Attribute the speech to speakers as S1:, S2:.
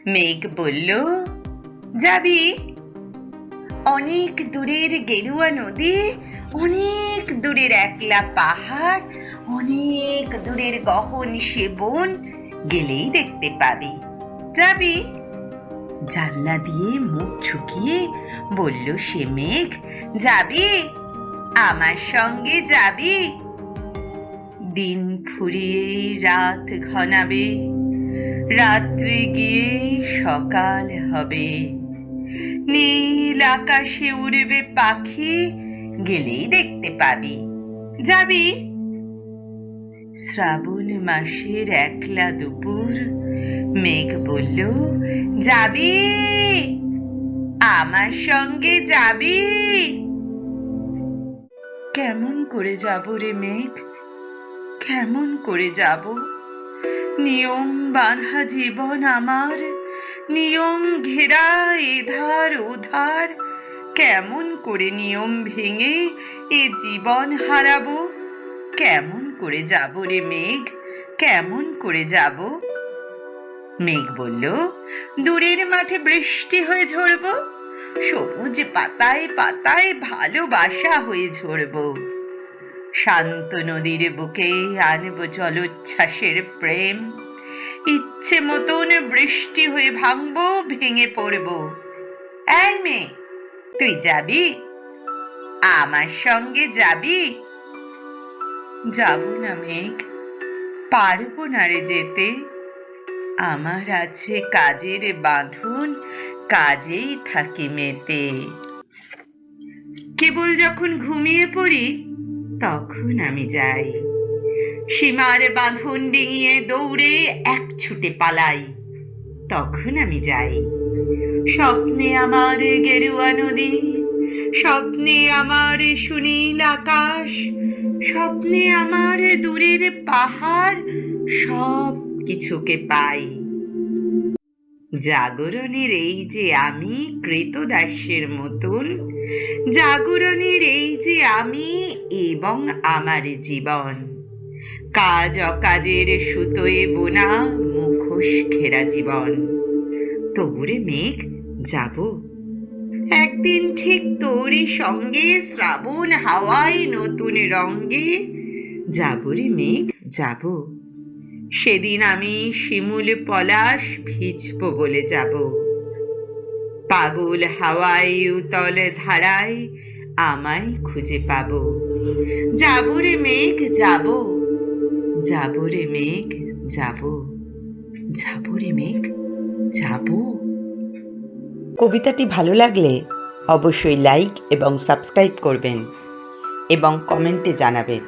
S1: মেঘ বলল, যাবি? অনেক দূরের গেরুয়া নদী, অনেক দূরের একলা পাহাড়, অনেক দূরের গহন সে বন, গেলেই দেখতে পাবি। যাবি? জানলা দিয়ে মুখ ঝুঁকিয়ে বলল সে মেঘ, যাবি? আমার সঙ্গে যাবি? দিন ফুরিয়ে রাত ঘনাবে, রাত্রি গিয়ে সকাল হবে, নীল আকাশে উড়বে পাখি, গেলেই দেখতে পাবি। যাবি? শ্রাবণ মাসের একলা দুপুর, মেঘ বলল, যাবি? আমার সঙ্গে যাবি? কেমন করে যাব রে মেঘ, কেমন করে যাব? নিয়ম বাঁধা জীবন আমার, নিয়ম ঘেরা এধার ওধার, কেমন করে নিয়ম ভেঙে এ জীবন হারাবো? কেমন করে যাব রে মেঘ, কেমন করে যাব? মেঘ বলল, দূরের মাঠে বৃষ্টি হয়ে ঝরব, সবুজ পাতায় পাতায় ভালোবাসা হয়ে ঝরব, শান্ত নদীর বুকে আনব জলোচ্ছ্বাসের প্রেম, ইচ্ছে মতন বৃষ্টি হয়ে ভাঙবো, ভেঙে পড়বো। এই মেয়ে, তুই যাবি? আমার সঙ্গে যাবি? যাব না মেঘ, পারবো না রে যেতে, আমার আছে কাজের বাঁধন, কাজেই থাকি মেতে। কেবল যখন ঘুমিয়ে পড়ি তখন আমি যাই, সীমার বাঁধন ডিঙিয়ে দৌড়ে এক ছুটে পালাই, তখন আমি যাই। স্বপ্নে আমার গেরুয়া নদী, স্বপ্নে আমার সুনীল আকাশ, স্বপ্নে আমার দূরের পাহাড়, সব কিছুকে পাই। জাগরণের এই যে আমি কৃতদাসের মতন, জাগরণের এই যে আমি এবং আমার জীবন, কাজ অকাজের সুতোয় বোনা মুখোশ ঘেরা জীবন। তবুরে মেঘ, যাব একদিন ঠিক তোরই সঙ্গে, শ্রাবণ হাওয়ায় নতুন রঙ্গে, যাব রে মেঘ, যাব। সেদিন আমি শিমুল পলাশ ভিজব বলে যাব, পাগল হাওয়ায় উতল ধারায় আমায় খুঁজে পাবো। যাব রে মেঘ, যাব, যাব রে মেঘ, যাব, যাব রে মেঘ, যাব।
S2: কবিতাটি ভালো লাগলে অবশ্যই লাইক এবং সাবস্ক্রাইব করবেন এবং কমেন্টে জানাবেন।